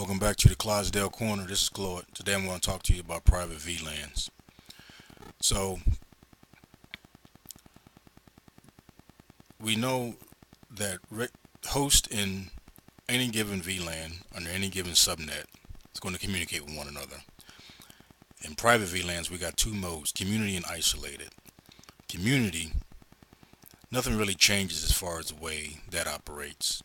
Welcome back to the Clydesdale Corner. This is Claude. Today I'm going to talk to you about private VLANs. So, we know that host in any given VLAN under any given subnet is going to communicate with one another. In private VLANs, we got two modes, community and isolated. Community, nothing really changes as far as the way that operates.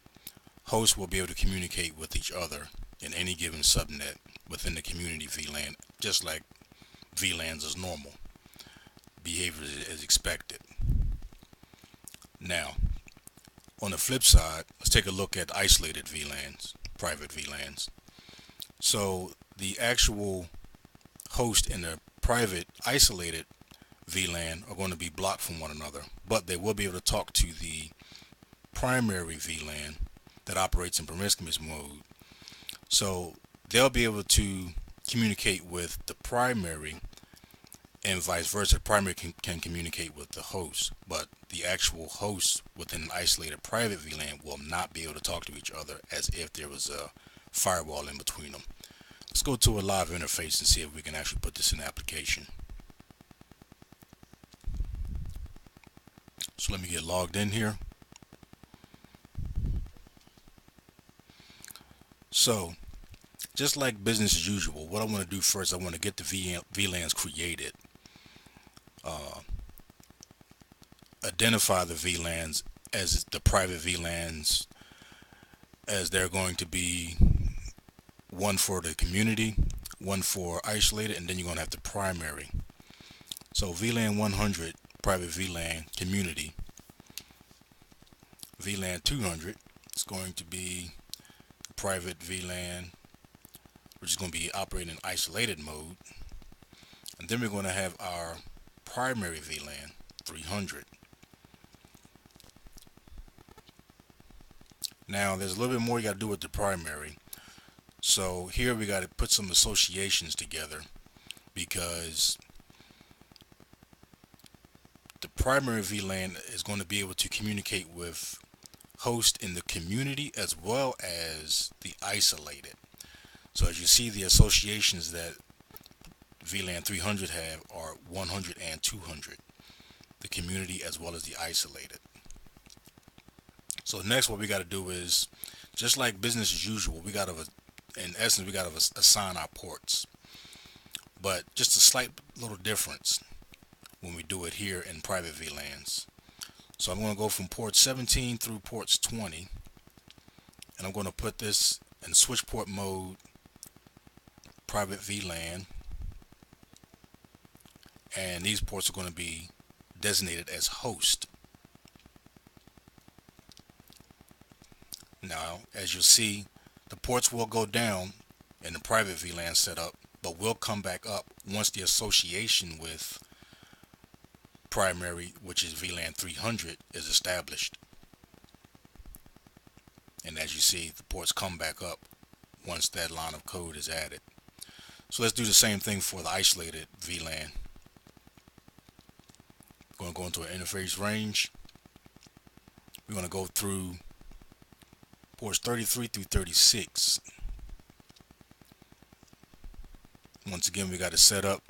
Hosts will be able to communicate with each other in any given subnet within the community VLAN, just like VLANs is normal. Behavior is expected. Now, on the flip side, let's take a look at isolated VLANs, private VLANs. So the actual host in the private isolated VLAN are going to be blocked from one another, but they will be able to talk to the primary VLAN that operates in promiscuous mode. So they'll be able to communicate with the primary and vice versa. The primary can communicate with the host, but the actual host within an isolated private VLAN will not be able to talk to each other as if there was a firewall in between them. Let's go to a live interface and see if we can actually put this in application. So let me get logged in here. So, just like business as usual, what I want to do first, I want to get the VLANs created. Identify the VLANs as the private VLANs, as they're going to be one for the community, one for isolated, and then you're going to have the primary. So VLAN 100, private VLAN community. VLAN 200 is going to be private VLAN, which is going to be operating in isolated mode. And then we're going to have our primary VLAN 300. Now there's a little bit more you got to do with the primary. So here we got to put some associations together, because the primary VLAN is going to be able to communicate with host in the community as well as the isolated. So as you see, the associations that VLAN 300 have are 100 and 200, the community as well as the isolated. So next, what we got to do is, just like business as usual, we got to, in essence, we got to assign our ports. But just a slight little difference when we do it here in private VLANs. So I'm going to go from port 17 through ports 20, and I'm going to put this in switch port mode, private VLAN, and these ports are going to be designated as host. Now, as you'll see, the ports will go down in the private VLAN setup, but will come back up once the association with primary, which is VLAN 300, is established. And as you see, the ports come back up once that line of code is added. So let's do the same thing for the isolated VLAN. We're going to go into an interface range. We're going to go through ports 33 through 36. Once again, we got to set up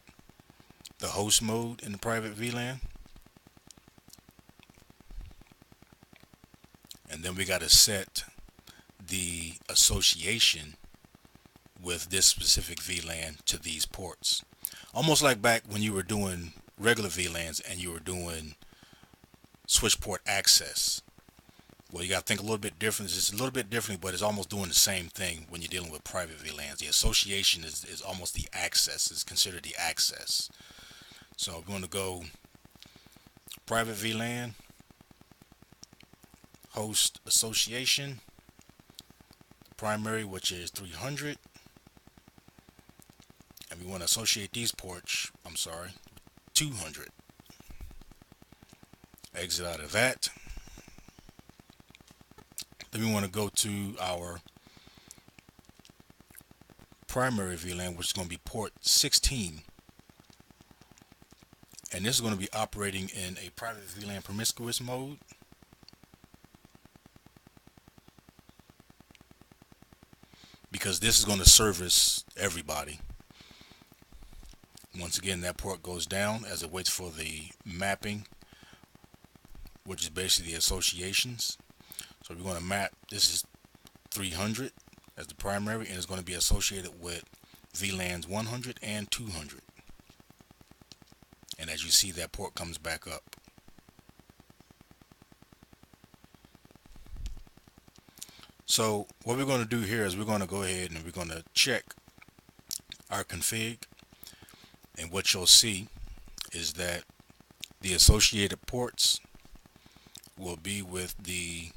the host mode in the private VLAN. And then we got to set the association with this specific VLAN to these ports. Almost like back when you were doing regular VLANs and you were doing switch port access. Well, you got to think a little bit different. It's a little bit different, but it's almost doing the same thing when you're dealing with private VLANs. The association is almost the access, is considered the access. So we're going to go private VLAN, host association, primary, which is 300, and we want to associate these ports, 200. Exit out of that. Then we want to go to our primary VLAN, which is going to be port 16. And this is going to be operating in a private VLAN promiscuous mode. because this is going to service everybody. Once again, that port goes down as it waits for the mapping, which is basically the associations. So we're going to map, this is 300 as the primary, and it's going to be associated with VLANs 100 and 200. And as you see, that port comes back up. So what we're going to do here is we're going to go ahead and we're going to check our config, and what you'll see is that the associated ports will be with the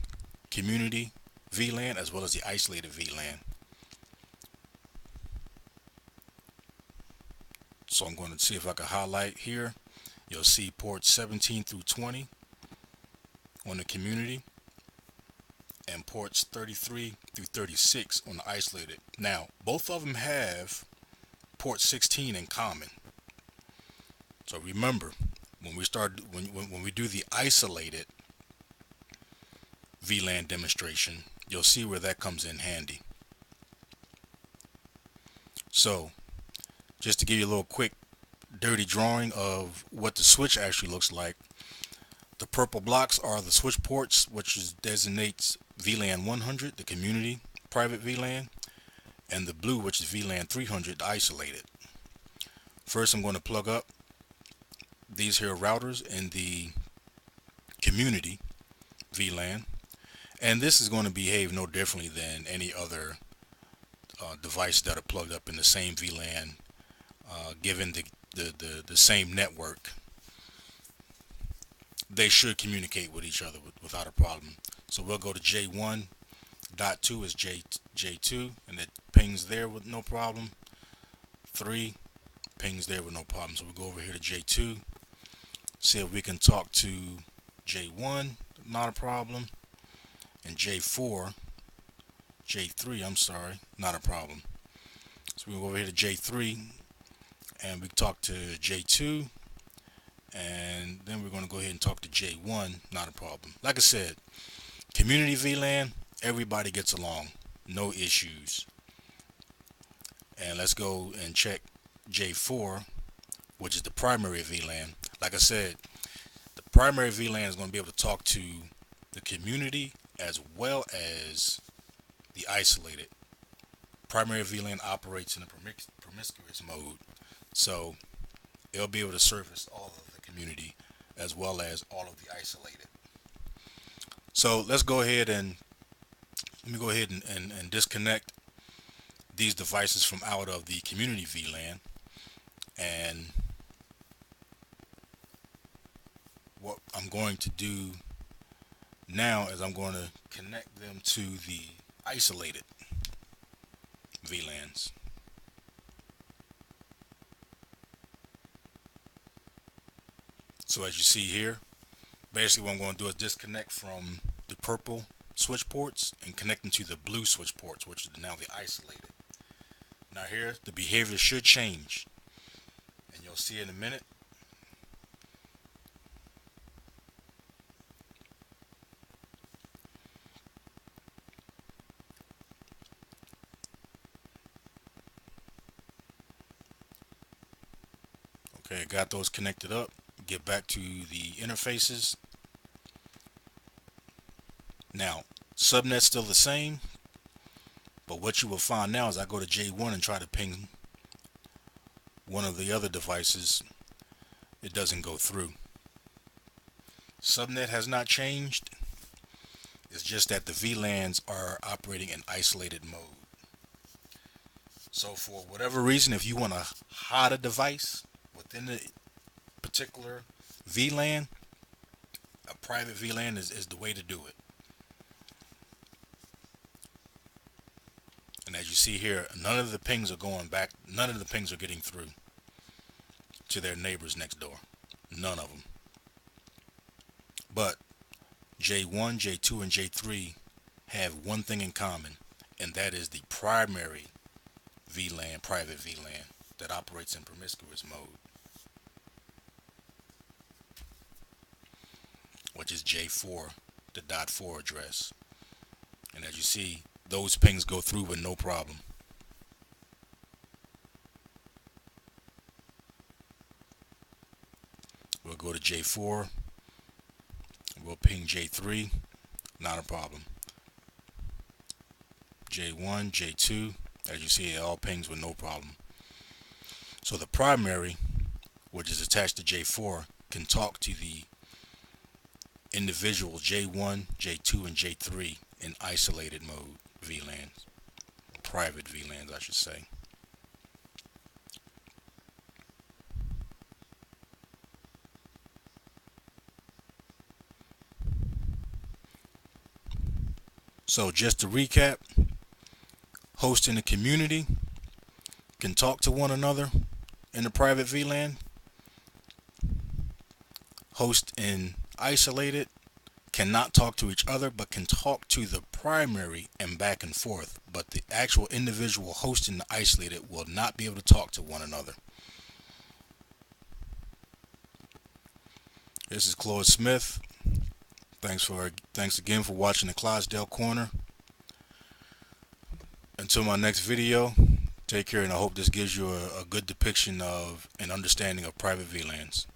community VLAN as well as the isolated VLAN. So I'm going to see if I can highlight here. You'll see ports 17 through 20 on the community and ports 33 through 36 on the isolated. Now, both of them have port 16 in common. So remember, when we do the isolated VLAN demonstration, you'll see where that comes in handy. So just to give you a little quick dirty drawing of what the switch actually looks like, the purple blocks are the switch ports, which designates VLAN 100, the community private VLAN, and the blue, which is VLAN 300, the isolated. First, I'm going to plug up these here routers in the community VLAN, and this is going to behave no differently than any other devices that are plugged up in the same VLAN, given the same network. They should communicate with each other without a problem. So we'll go to J1.2 is J2, and it pings there with no problem. 3 pings there with no problem. So we'll go over here to J2, see if we can talk to J1, not a problem, and J3, I'm sorry, not a problem. So we'll go over here to J3, and we talk to J2, and then we're going to go ahead and talk to J1, not a problem. Like I said, community VLAN, everybody gets along, no issues. And let's go and check J4, which is the primary VLAN. Like I said, the primary VLAN is going to be able to talk to the community as well as the isolated. Primary VLAN operates in a promiscuous mode, so it'll be able to service all of the community as well as all of the isolated. So let's go ahead and disconnect these devices from out of the community VLAN, and what I'm going to do now is I'm going to connect them to the isolated VLANs. So as you see here, basically what I'm going to do is disconnect from the purple switch ports and connect them to the blue switch ports, which is now the isolated. Now here, the behavior should change, and you'll see in a minute. Okay, got those connected up. Get back to the interfaces. Now, subnet's still the same, but what you will find now is I go to J1 and try to ping one of the other devices, it doesn't go through. Subnet has not changed. It's just that the VLANs are operating in isolated mode. So for whatever reason, if you want to hide a device within the particular VLAN, a private VLAN is the way to do it. And as you see here, none of the pings are going back, none of the pings are getting through to their neighbors next door. None of them. But J1, J2, and J3 have one thing in common, and that is the primary VLAN, private VLAN, that operates in promiscuous mode, which is J4, the .4 address. And as you see, those pings go through with no problem. We'll go to J4. We'll ping J3. Not a problem. J1, J2. As you see, it all pings with no problem. So the primary, which is attached to J4, can talk to the individual J1, J2, and J3 in isolated mode VLANs. Private VLANs, I should say. So just to recap, hosts in the community can talk to one another in the private VLAN. Hosts in isolated cannot talk to each other, but can talk to the primary and back and forth. But the actual individual host in the isolated will not be able to talk to one another. This is Claude Smith. Thanks again for watching the Clydesdale Corner. Until my next video, take care, and I hope this gives you a good depiction of an understanding of private VLANs.